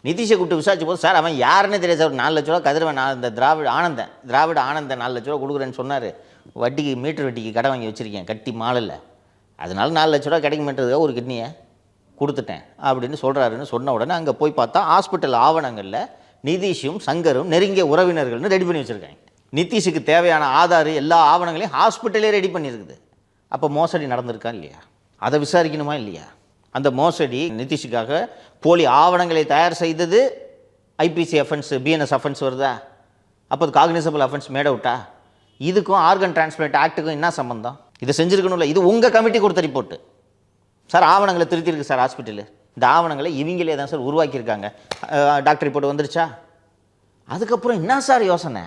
நிதிஷை கூப்பிட்டு விசாரிச்ச போது, சார் அவன் யாருன்னே தெரியாது சார், 4 லட்ச ரூபா கதிரவன் இந்த திராவிட ஆனந்தன் 4 லட்ச ரூபா கொடுக்குறேன்னு சொன்னார். வட்டிக்கு மீட்டர் வட்டிக்கு கடை வாங்கி வச்சுருக்கேன் கட்டி மாலில், அதனால 4 லட்ச ரூபா கிடைக்குமென்றதுக்காக ஒரு கிட்னியை கொடுத்துட்டேன் அப்படின்னு சொல்கிறாருன்னு சொன்ன உடனே அங்கே போய் பார்த்தா ஹாஸ்பிட்டல் ஆவணங்களில் நிதிஷும் சங்கரும் நெருங்கிய உறவினர்கள்னு ரெடி பண்ணி வச்சுருக்காங்க. நிதிஷுக்கு தேவையான ஆதார் எல்லா ஆவணங்களையும் ஹாஸ்பிட்டலே ரெடி பண்ணியிருக்குது. அப்போ மோசடி நடந்திருக்கா இல்லையா? அதை விசாரிக்கணுமா இல்லையா? அந்த மோசடி நிதிஷுக்காக போலி ஆவணங்களை தயார் செய்தது ஐபிசி அஃபென்ஸ், பிஎன்எஸ் அஃபென்ஸ் வருதா? அப்போ அது காக்னிசபிள் அஃபென்ஸ் மேட் அவுட்டா? இதுக்கும் ஆர்கன் டிரான்ஸ்பிளான்ட் ஆக்ட்டுக்கும் என்ன சம்பந்தம்? இதை செஞ்சுருக்கணும்ல. இது உங்கள் கமிட்டி கொடுத்த ரிப்போர்ட்டு சார். ஆவணங்களை திருத்திருக்கு சார் ஹாஸ்பிட்டலு. இந்த ஆவணங்களை இவங்களே தான் சார் உருவாக்கியிருக்காங்க. டாக்டர் ரிப்போர்ட் வந்துருச்சா? அதுக்கப்புறம் என்ன சார் யோசனை?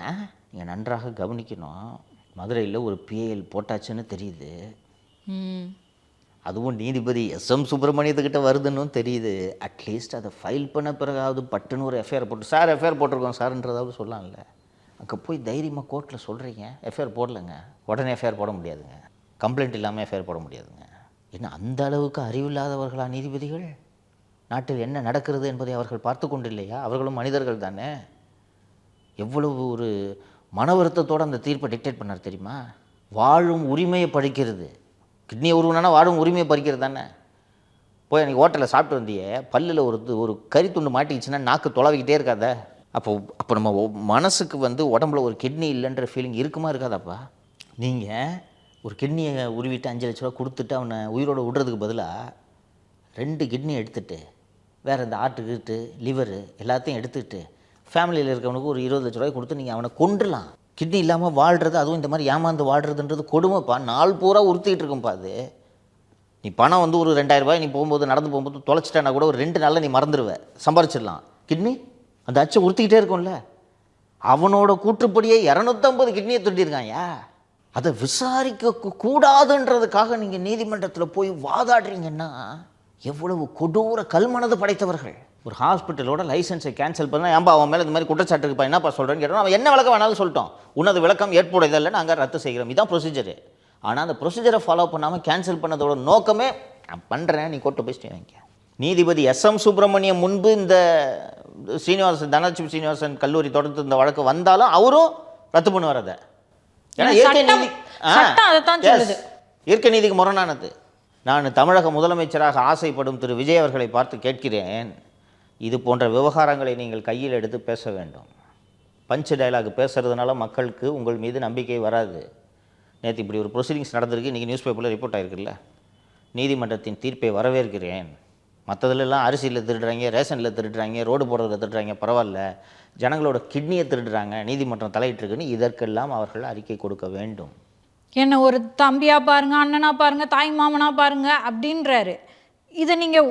நீங்கள் நன்றாக கவனிக்கணும். மதுரையில் ஒரு பிஏஎல் போட்டாச்சுன்னு தெரியுது, அதுவும் நீதிபதி எஸ்எம் சுப்பிரமணியத்துக்கிட்ட வருதுன்னு தெரியுது. அட்லீஸ்ட் அதை ஃபைல் பண்ண பிறகாவது பட்டுன்னு ஒரு எஃப்ஐஆர் போட்டு, சார் எஃப்ஐஆர் போட்டிருக்கோம் சார்ன்றதாவது சொல்லலாம்ல. அங்கே போய் தைரியமாக கோர்ட்டில் சொல்கிறீங்க எஃப்ஐஆர் போடலைங்க, உடனே எஃப்ஐஆர் போட முடியாதுங்க, கம்ப்ளைண்ட் இல்லாமல் எஃப்ஐஆர் போட முடியாதுங்க. என்ன அந்த அளவுக்கு அறிவில்லாதவர்களா நீதிபதிகள்? நாட்டில் என்ன நடக்கிறது என்பதை அவர்கள் பார்த்து கொண்டு இல்லையா? அவர்களும் மனிதர்கள் தானே. எவ்வளவு ஒரு மன வருத்தத்தோடு அந்த தீர்ப்பை டிக்டேட் பண்ணார் தெரியுமா? வாழும் உரிமையை பறிக்கிறது. கிட்னியை உருவனா வாழும் உரிமையை பறிக்கிறது தானே. போய் அன்றைக்கி ஹோட்டலில் சாப்பிட்டு வந்தியே, பல்லில் ஒரு கறி துண்டு மாட்டிக்கிச்சுன்னா நாக்கு தொலைவிக்கிட்டே இருக்காத? அப்போ நம்ம மனசுக்கு உடம்புல ஒரு கிட்னி இல்லைன்ற ஃபீலிங் இருக்குமா இருக்காதாப்பா? நீங்கள் ஒரு கிட்னியை உருவிட்டு 5 லட்ச ரூபா கொடுத்துட்டு அவனை உயிரோடு விடுறதுக்கு பதிலாக 2 கிட்னி எடுத்துகிட்டு வேறு இந்த ஆட்டுக்கிட்டு லிவரு எல்லாத்தையும் எடுத்துக்கிட்டு ஃபேமிலியில் இருக்கவனுக்கு ஒரு 20 லட்ச ரூபாய் கொடுத்து நீங்கள் அவனை கொண்டுலாம். கிட்னி இல்லாமல் வாழ்கிறது, அதுவும் இந்த மாதிரி ஏமாந்து வாழ்கிறதுன்றது கொடுமைப்பா. நாள் பூரா உறுத்திக்கிட்டு இருக்கும்ப்பா அது. நீ பணம் ஒரு 2000 ரூபாய் நீ போகும்போது நடந்து போகும்போது தொலைச்சிட்டேன்னா கூட ஒரு 2 நாளில் நீ மறந்துடுவ, சம்பாரிச்சிடலாம். கிட்னி அந்த அச்சை உறுத்திக்கிட்டே இருக்கும்ல. அவனோட கூற்றுப்படியே 250 கிட்னியை துண்டிருக்காயா? அதை விசாரிக்க கூடாதுன்றதுக்காக நீங்கள் நீதிமன்றத்தில் போய் வாதாடுறீங்கன்னா எவ்வளவு கொடூர கல்மனது படைத்தவர்கள். ஒரு ஹாஸ்பிட்டலோட லைசன்ஸை கேன்சல் பண்ணால் ஏன்பா அவன் மேலே இந்த மாதிரி குற்றச்சாட்டு இருக்குப்பா என்னப்பா சொல்கிறேன்னு கேட்டோம். அவன் என்ன விளக்கம் வேணாலும் சொல்லிட்டோம், உன்னது விளக்கம் ஏற்புடையதில்லை, நாங்கள் ரத்து செய்கிறோம், இதான் ப்ரொசீஜரு. ஆனால் அந்த ப்ரொசீஜரை ஃபாலோ பண்ணாமல் கேன்சல் பண்ணதோட நோக்கமே நான் பண்ணுறேன், நீ கொட்டு போய் வாங்கிக்க. நீதிபதி எஸ்எம் சுப்பிரமணியம் முன்பு இந்த ஸ்ரீனிவாசன் தனலட்சுமி ஸ்ரீனிவாசன் கல்லூரி தொடர்ந்து இந்த வழக்கு வந்தாலும் அவரும் ரத்து பண்ணுவார் அதை. ஏன்னா இயற்கை நீதிக்கு முரணானது. நான் தமிழக முதலமைச்சராக ஆசைப்படும் திரு விஜய் அவர்களை பார்த்து கேட்கிறேன், இது போன்ற விவகாரங்களை நீங்கள் கையில் எடுத்து பேச வேண்டும். பஞ்ச் டயலாக் பேசுகிறதுனால மக்களுக்கு உங்கள் மீது நம்பிக்கை வராது. நேற்று இப்படி ஒரு ப்ரொசீடிங்ஸ் நடந்திருக்கு, இன்றைக்கி நியூஸ் பேப்பரில் ரிப்போர்ட் ஆகிருக்குல்ல. நீதிமன்றத்தின் தீர்ப்பை வரவேற்கிறேன். மற்றதுலாம் அரிசியில் திருடுறாங்க, ரேஷனில் திருடுறாங்க, ரோடு போடுறதில் திருடுறாங்க, பரவாயில்ல. ஜனங்களோட கிட்னியை திருடுறாங்க, நீதிமன்றம் தலையிட்டிருக்குன்னு இதற்கெல்லாம் அவர்கள் அறிக்கை கொடுக்க வேண்டும். என்ன ஒரு தம்பியா பாருங்க, அண்ணனா பாருங்க, தாய் மாமனா பாருங்க அப்படின்றாரு. இதை நீங்கள்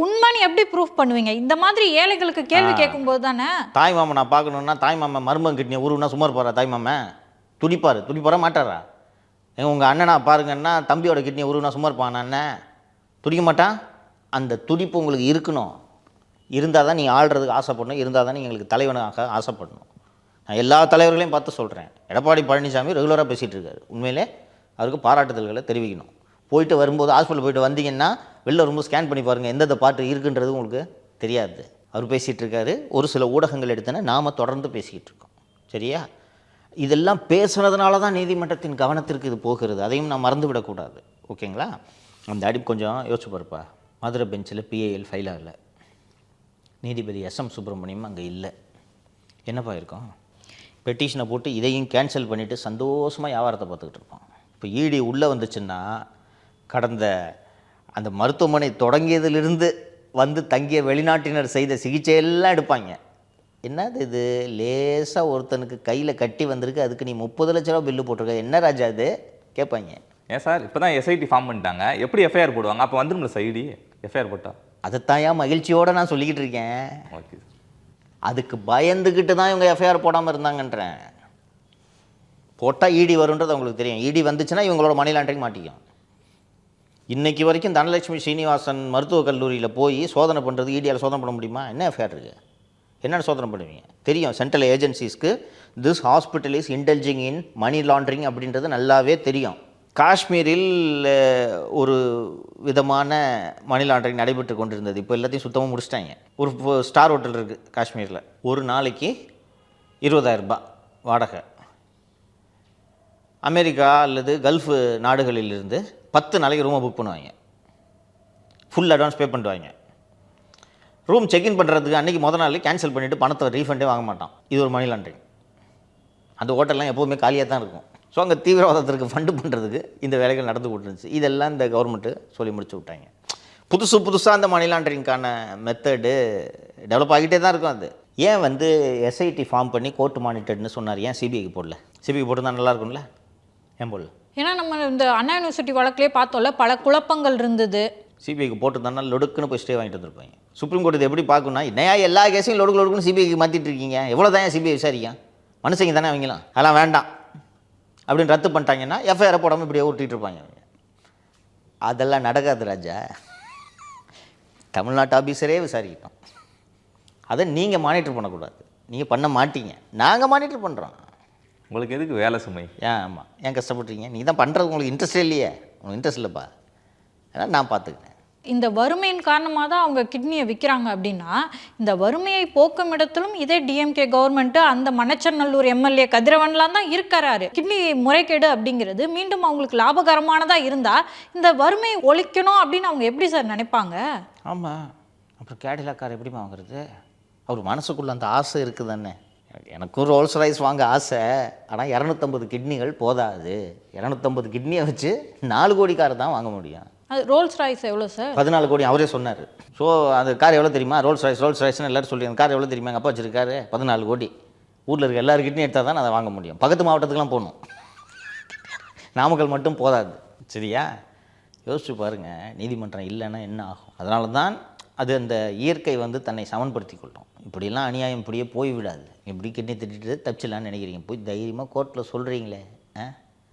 உண்மைன்னு எப்படி ப்ரூஃப் பண்ணுவீங்க? இந்த மாதிரி ஏழைகளுக்கு கேள்வி கேட்கும்போது தானே. தாய் மாமன் நான் பார்க்கணுன்னா தாய் மாமன் மருமகன் கிட்னியை உருவுனா சும்மா போகிறா? தாய் மாமன் துடிப்பார மாட்டாரா? உங்கள் அண்ணனா பாருங்கன்னா தம்பியோட கிட்னியை உருவுனா சும்மா இருப்பான் அண்ணன்? துடிக்க மாட்டான். அந்த துடிப்பு உங்களுக்கு இருக்கணும். இருந்தால் தான் நீ ஆள்றதுக்கு ஆசைப்படணும், இருந்தால் தான் எங்களுக்கு தலைவனாக ஆசைப்படணும். நான் எல்லா தலைவர்களையும் பார்த்து சொல்கிறேன். எடப்பாடி பழனிசாமி ரெகுலராக பேசிகிட்டு இருக்காரு, உண்மையிலே அவருக்கு பாராட்டுதல்களை தெரிவிக்கணும். போயிட்டு வரும்போது ஹாஸ்பிட்டல் போயிட்டு வந்தீங்கன்னா வெளில வரும்போது ஸ்கேன் பண்ணி பாருங்கள், எந்தெந்த பாட்டு இருக்குன்றது உங்களுக்கு தெரியாது. அவர் பேசிகிட்டு இருக்காரு, ஒரு சில ஊடகங்கள் எடுத்தோன்னா நாம் தொடர்ந்து பேசிக்கிட்டு இருக்கோம். சரியா? இதெல்லாம் பேசுனதுனால தான் நீதிமன்றத்தின் கவனத்திற்கு இது போகிறது, அதையும் நான் மறந்து விடக்கூடாது. ஓகேங்களா? அந்த அடிப்பு கொஞ்சம் யோசிச்சு பாருப்பா. மதுரை பெஞ்சில் பிஏஎல் ஃபைல் ஆகலை, நீதிபதி எஸ்எம் சுப்பிரமணியம் அங்கே இல்லை, என்னப்பா இருக்கும்? பெட்டிஷனை போட்டு இதையும் கேன்சல் பண்ணிவிட்டு சந்தோஷமாக வியாபாரத்தை பார்த்துக்கிட்டு இருப்போம். இப்போ இடி உள்ளே வந்துச்சுன்னா கடந்த அந்த மருத்துவமனை தொடங்கியதிலிருந்து தங்கிய வெளிநாட்டினர் செய்த சிகிச்சையெல்லாம் எடுப்பாங்க. என்னது இது, லேசாக ஒருத்தனுக்கு கையில் கட்டி வந்திருக்கு, அதுக்கு நீ 30 லட்ச ரூபா பில்லு போட்டிருக்க, என்ன ராஜா அது கேட்பாங்க. ஏன் சார் இப்போ தான் எஸ்ஐடி ஃபார்ம் பண்ணிட்டாங்க, எப்படி எஃப்ஐஆர் போடுவாங்க? அப்போ வந்துடும்ல சைடி எஃப்ஐஆர் போட்டால். அதைத்தான் ஏன் மகிழ்ச்சியோடு நான் சொல்லிக்கிட்டு இருக்கேன். ஓகே, அதுக்கு பயந்துக்கிட்டு தான் இவங்க எஃப்ஐஆர் போடாமல் இருந்தாங்கன்றேன். போட்டால் இடி வருன்றது அவங்களுக்கு தெரியும். இடி வந்துச்சுன்னா இவங்களோட மணி லாண்டரிங் மாட்டிக்கும். இன்னைக்கு வரைக்கும் தனலட்சுமி ஸ்ரீனிவாசன் மருத்துவக் கல்லூரியில் போய் சோதனை பண்ணுறது ஈடியால் சோதனை பண்ண முடியுமா? என்ன எஃப்ஐஆர் இருக்குது? என்னென்ன சோதனை பண்ணுவீங்க? தெரியும் சென்ட்ரல் ஏஜென்சிஸ்க்கு this hospital is indulging in money laundering அப்படின்றது நல்லாவே தெரியும். காஷ்மீரில் ஒரு விதமான மணி லாண்ட்ரிங் நடைபெற்று கொண்டிருந்தது. இப்போ எல்லாத்தையும் சுத்தமாக முடிச்சிட்டாங்க. ஒரு ஸ்டார் ஹோட்டல் இருக்குது காஷ்மீரில், ஒரு நாளைக்கு 20,000 ரூபாய் வாடகை. அமெரிக்கா அல்லது கல்ஃப் நாடுகளிலிருந்து 10 நாளைக்கு ரூமை புக் பண்ணுவாங்க, ஃபுல் அட்வான்ஸ் பே பண்ணுவாங்க. ரூம் செக்இன் பண்ணுறதுக்கு அன்றைக்கி நாள் கேன்சல் பண்ணிவிட்டு பணத்தை ரீஃபண்டே வாங்க மாட்டான். இது ஒரு மணி லாண்ட்ரிங். அந்த ஹோட்டல்லாம் எப்போவுமே காலியாக தான் இருக்கும். ஸோ அங்கே தீவிரவாதத்திற்கு ஃபண்டு பண்ணுறதுக்கு இந்த வேலைகள் நடந்து கொண்டிருந்துச்சு. இதெல்லாம் இந்த கவர்மெண்ட்டு சொல்லி முடிச்சு விட்டாங்க. புதுசாக அந்த மணி லாண்ட்ரிங்கான மெத்தடு டெவலப் ஆகிட்டே தான் இருக்கும். அது ஏன் வந்து எஸ்ஐடி ஃபார்ம் பண்ணி கோர்ட் மானிட்டர்னு சொன்னார்? ஏன் சிபிஐக்கு போடல? சிபிஐக்கு போட்டுருந்தா நல்லா இருக்கும்ல, ஏன் போடல? ஏன்னா நம்ம இந்த அண்ணா யூனிவர்சிட்டி வழக்கிலே பார்த்தோம்ல, பல குழப்பங்கள் இருந்தது. சிபிஐக்கு போட்டுருந்தானா லொடுக்குன்னு போய் ஸ்டே வாங்கிட்டு வந்துருப்பாங்க. சுப்ரீம் கோர்ட் இது எப்படி பார்க்கணும்னா, என்னையா எல்லா கேஸையும் லொடுக்குன்னு சிபிஐக்கு மாற்றிட்டு இருக்கீங்க, எவ்வளோ தான் சிபிஐ விசாரிக்கும், மனுஷங்க தானே அவங்களாம், அதெல்லாம் வேண்டாம் அப்படின்னு ரத்து பண்ணிட்டாங்கன்னா எஃப்ஐஆரை போடாமல் இப்படியே ஓட்டிகிட்டு இருப்பாங்க. அதெல்லாம் நடக்காது ராஜா. தமிழ்நாட்டு ஆஃபீஸரே விசாரிக்கிட்டோம். அதை நீங்கள் மானிட்டர் பண்ணக்கூடாது. நீங்கள் பண்ண மாட்டீங்க, நாங்கள் மானிட்டர் பண்ணுறோம். உங்களுக்கு எதுக்கு வேலை சுமை? ஆமாம், ஏன் கஷ்டப்படுறீங்க? நீங்கள் தான் பண்ணுறது, உங்களுக்கு இன்ட்ரெஸ்டே இல்லையே. உங்களுக்கு இன்ட்ரெஸ்ட் இல்லைப்பா, ஏன்னா நான் பார்த்துக்கிட்டேன். இந்த வறுமையின் காரணமாக தான் அவங்க கிட்னியை விற்கிறாங்க அப்படின்னா, இந்த வறுமையை போக்கும் இடத்திலும் இதே டிஎம்கே கவர்மெண்ட்டு, அந்த மணச்சநல்லூர் எம்எல்ஏ கதிரவன்லாம் தான் இருக்கிறாரு. கிட்னி முறைகேடு அப்படிங்கிறது மீண்டும் அவங்களுக்கு லாபகரமானதாக இருந்தால் இந்த வறுமையை ஒழிக்கணும் அப்படின்னு அவங்க எப்படி சார் நினைப்பாங்க? ஆமாம், அப்புறம் கேடிலாக்கார் எப்படிமா வாங்குறது? அவர் மனசுக்குள்ளே அந்த ஆசை இருக்குது தானே. எனக்கும் ரோல்ஸ் ராய்ஸ் வாங்க ஆசை, ஆனால் 250 கிட்னிகள் போதாது. 250 கிட்னியை வச்சு 4 கோடி கார் தான் வாங்க முடியும். அது ரோல்ஸ் ராய்ஸ் எவ்வளோ சார்? 14 கோடி அவரே சொன்னார். ஸோ அந்த கார் எவ்வளோ தெரியுமா? ரோல்ஸ் ராய்ஸ்னு எல்லோரும் சொல்லி, அந்த கார் எவ்வளோ தெரியுமா? எங்கள் அப்பா வச்சிருக்காரு 14 கோடி. ஊரில் இருக்க எல்லாரும் கிட்னி எடுத்தால் தான் அதை வாங்க முடியும். பக்கத்து மாவட்டத்துக்குலாம் போகணும், நாமக்கல் மட்டும் போதாது. சரியா? யோசிச்சு பாருங்கள், நீதிமன்றம் இல்லைன்னா என்ன ஆகும்? அதனால தான் அது அந்த இயற்கை வந்து தன்னை சமன்படுத்தி கொள்ளும். இப்படிலாம் அநியாயம் இப்படியே போய்விடாது. இப்படி கிட்னி திட்டிட்டு தப்பிச்சிடலான்னு நினைக்கிறீங்க, போய் தைரியமாக கோர்ட்டில் சொல்கிறீங்களே,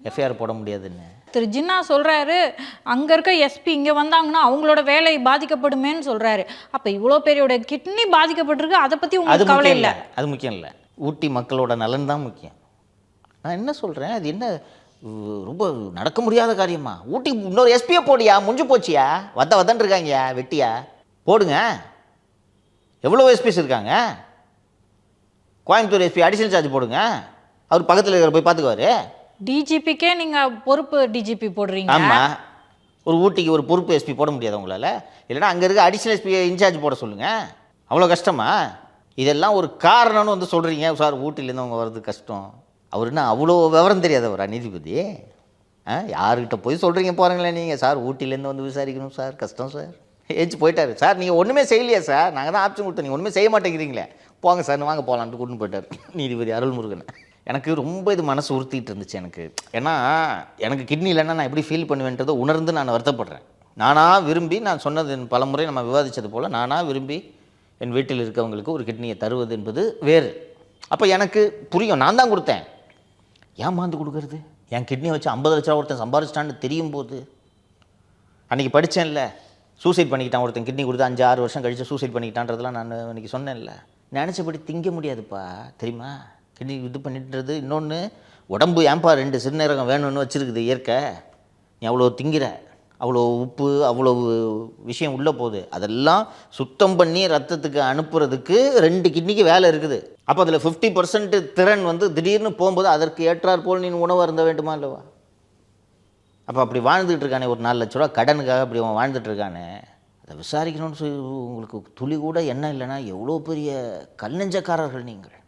எஃப்ஐஆர் போட முடியாதுன்னு. திரு ஜின்னா சொல்கிறாரு, அங்கே இருக்க எஸ்பி இங்கே வந்தாங்கன்னா அவங்களோட வேலை பாதிக்கப்படுமேன்னு சொல்கிறாரு. அப்போ இவ்வளோ பேரோட கிட்னி பாதிக்கப்பட்டிருக்கு, அதை பற்றி உங்களுக்கு கவலை இல்லை? அது முக்கியம் இல்லை, ஊட்டி மக்களோட நலன் தான் முக்கியம். நான் என்ன சொல்கிறேன், அது என்ன ரொம்ப நடக்க முடியாத காரியமா? ஊட்டி இன்னொரு எஸ்பியை போடியா, முடிஞ்சு போச்சியா, வதன்னு இருக்காங்கயா, வெட்டியா போடுங்க. எவ்வளோ எஸ்பிஸ் இருக்காங்க? கோயம்புத்தூர் எஸ்பி அடிஷனல் சார்ஜ் போடுங்க, அவர் பக்கத்தில் இருக்கிற போய் பார்த்துக்குவாரு. டிஜிபிக்கே நீங்கள் பொறுப்பு டிஜிபி போடுறீங்க. ஆமாம், ஒரு ஊட்டிக்கு ஒரு பொறுப்பு எஸ்பி போட முடியாது உங்களால்? இல்லைனா அங்கே இருக்க அடிஷனல் எஸ்பி இன்சார்ஜ் போட சொல்லுங்கள். அவ்வளோ கஷ்டமா? இதெல்லாம் ஒரு காரணம்னு வந்து சொல்கிறீங்க. சார் ஊட்டிலேருந்து அவங்க வர்றது கஷ்டம். அவர் என்ன அவ்வளோ விவரம் தெரியாதவரா நீதிபதி? யார்கிட்ட போய் சொல்கிறீங்க போகிறீங்களே நீங்கள்? சார் ஊட்டிலேருந்து வந்து விசாரிக்கணும் சார், கஷ்டம் சார். ஏச்சு போயிட்டார் சார். நீங்கள் ஒன்றுமே செய்யலையா சார்? நாங்கள் தான் ஆப்ஷன் கொடுத்தோம், நீங்கள் ஒன்றுமே செய்ய மாட்டேங்கிறீங்களே, போங்க சார் வாங்க போகலான்ட்டு கூட்டின்னு போயிட்டார் நீதிபதி அருள்முருகன். எனக்கு ரொம்ப இது மனசு உறுத்திட்டு இருந்துச்சு எனக்கு. ஏன்னா எனக்கு கிட்னி இல்லைன்னா நான் எப்படி ஃபீல் பண்ணுவேன்றதை உணர்ந்து நான் வருத்தப்படுறேன். நானாக விரும்பி, நான் சொன்னது பலமுறை நம்ம விவாதித்தது போல், நானாக விரும்பி என் வீட்டில் இருக்கவங்களுக்கு ஒரு கிட்னியை தருவது என்பது வேறு. அப்போ எனக்கு புரியும், நான் தான் கொடுத்தேன், ஏமாந்து கொடுக்கறது. என் கிட்னியை வச்சு 50 லட்ச ரூபா ஒருத்தன் சம்பாதிச்சிட்டான்னு தெரியும் போது, அன்றைக்கி படித்தேன்ல, சூசைட் பண்ணிக்கிட்டான் ஒருத்தன், கிட்னி கொடுத்து 5-6 வருஷம் கழித்து சூசைட் பண்ணிக்கிட்டான்றதெல்லாம் நான் இன்றைக்கி சொன்னேன்ல. நினச்சபடி திங்க முடியாதுப்பா, தெரியுமா? கிட்னி இது பண்ணிட்டுறது. இன்னொன்று, உடம்பு ஏன்பா 2 சிறுநீரகம் வேணும்னு வச்சுருக்குது இயற்கை. நீ அவ்வளோ திங்கிற, அவ்வளோ உப்பு, அவ்வளோ விஷயம் உள்ளே போகுது, அதெல்லாம் சுத்தம் பண்ணி ரத்தத்துக்கு அனுப்புறதுக்கு 2 கிட்னிக்கு வேலை இருக்குது. அப்போ அதில் 50% திறன் வந்து திடீர்னு போகும்போது அதற்கு ஏற்றாற் போல் நீ உணவு அருந்த வேண்டுமா இல்லவா? அப்போ அப்படி வாழ்ந்துட்டு இருக்கானே, ஒரு 4 லட்ச ரூபா கடனுக்காக அப்படி அவன் வாழ்ந்துட்டு இருக்கானே, அதை விசாரிக்கணும்னு உங்களுக்கு துளி கூட எண்ணம் இல்லைன்னா எவ்வளோ பெரிய கல்நெஞ்சக்காரர்கள் நீங்கள்.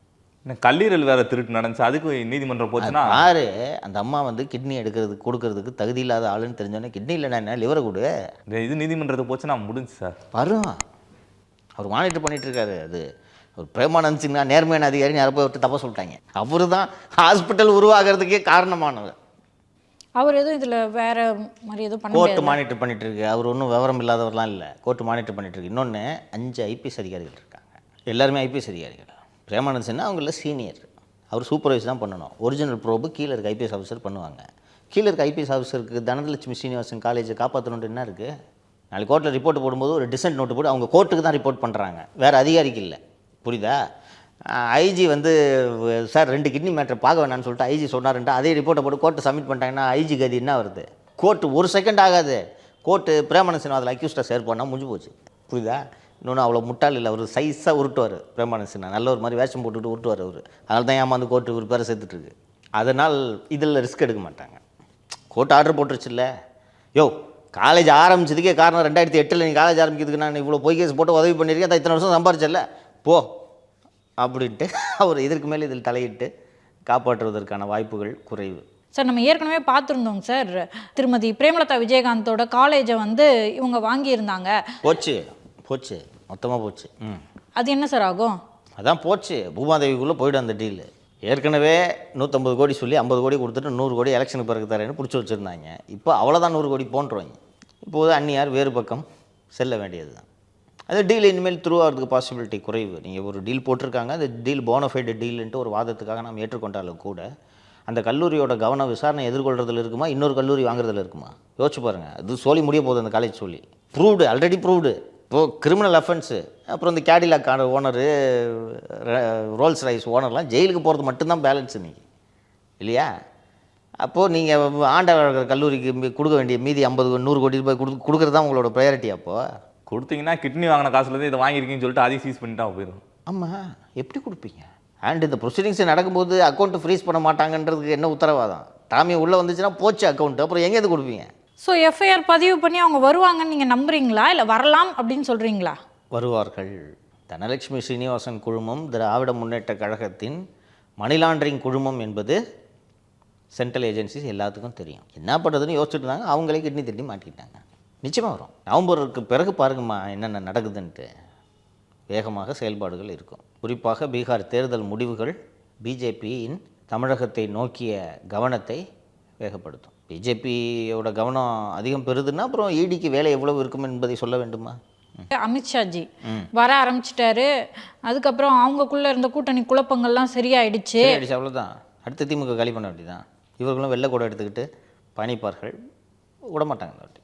கல்லீரல் வேற திருட்டு நடந்துச்சு, அதுக்கு நீதிமன்றம் போச்சுன்னா யாரு அந்த அம்மா வந்து கிட்னி எடுக்கிறதுக்கு கொடுக்கறதுக்கு தகுதி இல்லாத ஆளுன்னு தெரிஞ்சோன்னே, கிட்னி இல்லைன்னா என்ன, லிவரை கொடு, இது நீதிமன்றத்தை போச்சுன்னா முடிஞ்சு சார். வரும், அவர் மானிட்டர் பண்ணிட்டு இருக்காரு. அது ஒரு பிரேமானந்த் சின்ஹா நேர்மையான அதிகாரின்னு யாரை போய் விட்டு தப்ப சொல்லிட்டாங்க. அவரு தான் ஹாஸ்பிட்டல் உருவாகிறதுக்கே காரணமானவர். அவர் எதுவும் இதில் வேற மாதிரி எதுவும் பண்ண கோர்ட்டு மானிட்டர் பண்ணிட்டு இருக்கு. அவர் ஒன்றும் விவரம் இல்லாதவர்லாம் இல்லை, கோர்ட்டு மானிட்டர் பண்ணிட்டு இருக்கு. இன்னொன்று 5 ஐபிஎஸ் அதிகாரிகள் இருக்காங்க, எல்லாருமே ஐபிஎஸ் அதிகாரிகள். பிரேமானந்த் சின்ஹா அவங்கள சீனியர், அவர் சூப்பர்வைஸ் தான் பண்ணணும். ஒரிஜினல் ப்ரோபு கீழே இருக்க ஐபிஎஸ் ஆஃபீஸர் பண்ணுவாங்க. கீழே இருக்க ஐபிஎஸ் ஆஃபீஸருக்கு தனலட்சுமி ஸ்ரீனிவாசன் காலேஜை காப்பாற்றணுன்ட்டு என்ன இருக்குது? நாளைக்கு கோர்ட்டில் ரிப்போர்ட் போடும்போது ஒரு டிசென்ட் நோட்டு போட்டு அவங்க கோர்ட்டுக்கு தான் ரிப்போர்ட் பண்ணுறாங்க, வேறு அதிகாரிக்கு இல்லை. புரியுதா? ஐஜி வந்து சார் 2 கிட்னி மேட்டர் பார்க்க வேணான்னு சொல்லிட்டு ஐஜி சொன்னாருன்ட்டு அதே ரிப்போர்ட்டை போட்டு கோர்ட்டு சப்மிட் பண்ணிட்டாங்கன்னா ஐஜி கதி என்ன வருது? கோர்ட்டு 1 செகண்ட் ஆகாது, கோர்ட்டு பிரேமானந்தன் அதில் அக்யூஸ்டாக சேர் பண்ணால் முடிஞ்சு போச்சு. புரியுதா? இன்னொன்று அவ்வளோ முட்டாள் இல்லை, அவர் சைஸாக உருட்டுவார் பிரேமானந்தன், நல்ல ஒரு மாதிரி வேஷம் போட்டுக்கிட்டு உருட்டுவார் அவர். அதனால தான் ஏமாந்து கோர்ட்டு ஒரு பேரை சேர்த்துட்ருக்கு. அதனால் இதில் ரிஸ்க் எடுக்க மாட்டாங்க. கோர்ட் ஆர்டர் போட்டுருச்சு இல்லை, யோ காலேஜ் ஆரம்பிச்சதுக்கே காரணம் 2008 நீ காலேஜ் ஆரம்பிக்கிறதுக்கு நான் இவ்வளோ பொய் கேஸ் போட்டு உதவி பண்ணியிருக்கேன், அதை இத்தனை வருஷம் சம்பாரிச்சல போ அப்படின்ட்டு அவர் இதற்கு மேலே இதில் தலையிட்டு காப்பாற்றுவதற்கான வாய்ப்புகள் குறைவு. சார் நம்ம ஏற்கனவே பார்த்துருந்தோங்க சார், திருமதி பிரேமலதா விஜயகாந்தோட காலேஜை வந்து இவங்க வாங்கியிருந்தாங்க. போச்சு போச்சு மொத்தமாக போச்சு. அது என்ன சார் ஆகும்? அதான் போச்சு, பூமாதேவிக்குள்ளே போய்டும் அந்த டீலு. ஏற்கனவே 150 கோடி சொல்லி 50 கோடி கொடுத்துட்டு 100 கோடி எலெக்ஷனுக்கு பிறகு தரேன்னு பிடிச்சி வச்சுருந்தாங்க. இப்போ அவ்வளோதான் 100 கோடி போன்றவங்க. இப்போது அந்நியார் வேறு பக்கம் செல்ல வேண்டியது தான். அது டீல் இனிமேல் த்ரூ ஆகிறதுக்கு பாசிபிலிட்டி குறைவு. நீங்கள் ஒரு டீல் போட்டிருக்காங்க, அந்த டீல் போனஃபைடு டீல்ன்ட்டு ஒரு வாதத்துக்காக நாம் ஏற்றுக்கொண்டாலும் கூட அந்த கல்லூரியோட கவன விசாரணை எதிர்கொள்றதுல இருக்குமா, இன்னொரு கல்லூரி வாங்குறதுல இருக்குமா? யோசிச்சு பாருங்கள். அது சொல்லி முடிய போகுது அந்த காலேஜ் சொல்லி. Proved, already proved. இப்போது கிரிமினல் அஃபென்ஸு, அப்புறம் இந்த கேடிலாக் ஓனரு, ரோல்ஸ் ரைஸ் ஓனர்லாம் ஜெயிலுக்கு போகிறது மட்டும்தான் பேலன்ஸ் இன்றைக்கி இல்லையா? அப்போது நீங்கள் ஆண்ட கல்லூரிக்கு கொடுக்க வேண்டிய மீதி 50-100 கோடி ரூபாய் கொடுக்குறது தான் உங்களோட ப்ரையாரிட்டி. அப்போது கொடுத்தீங்கன்னா கிட்னி வாங்கின காசுலேருந்து இதை வாங்கியிருக்கீங்கன்னு சொல்லிட்டு அதையும் சீஸ் பண்ணிட்டா போயிடும். ஆமாம், எப்படி கொடுப்பீங்க? அண்ட் இந்த ப்ரொசீடிங்ஸ் நடக்கும்போது அக்கௌண்ட்டு ஃப்ரீஸ் பண்ண மாட்டாங்கன்றதுக்கு என்ன உத்தரவாதம்? டாமி உள்ளே வந்துச்சுன்னா போச்சு அக்கௌண்ட்டு, அப்புறம் எங்கேருந்து கொடுப்பீங்க? ஸோ எஃப்ஐஆர் பதிவு பண்ணி அவங்க வருவாங்கன்னு நீங்கள் நம்புறீங்களா, இல்லை வரலாம் அப்படின்னு சொல்கிறீங்களா? வருவார்கள். தனலட்சுமி ஸ்ரீனிவாசன் குழுமம் திராவிட முன்னேற்ற கழகத்தின் மணி லாண்டரிங் குழுமம் என்பது சென்ட்ரல் ஏஜென்சிஸ் எல்லாத்துக்கும் தெரியும். என்ன பண்ணுறதுன்னு யோசிச்சுட்டு இருந்தாங்க, அவங்களே கிட்னி தட்டி மாட்டிக்கிட்டாங்க. நிச்சயமாக வரும். நவம்பருக்கு பிறகு பாருங்கம்மா என்னென்ன நடக்குதுன்ட்டு. வேகமாக செயல்பாடுகள் இருக்கும். குறிப்பாக பீகார் தேர்தல் முடிவுகள் பிஜேபியின் தமிழகத்தை நோக்கிய கவனத்தை வேகப்படுத்தும். பிஜேபியோட கவனம் அதிகம் பெறுதுன்னா அப்புறம் ஈடிக்கு வேலை எவ்வளவு இருக்கும் என்பதை சொல்ல வேண்டுமா? அமித்ஷாஜி வர ஆரம்பிச்சிட்டாரு. அதுக்கப்புறம் அவங்களுக்குள்ள இருந்த கூட்டணி குழப்பங்கள்லாம் சரியாயிடுச்சு. அவ்வளோதான். அடுத்து திமுக காலி பண்ண வேண்டியதான். இவர்களும் வெள்ளை கூட எடுத்துக்கிட்டு பயணிப்பார்கள். விட மாட்டாங்க.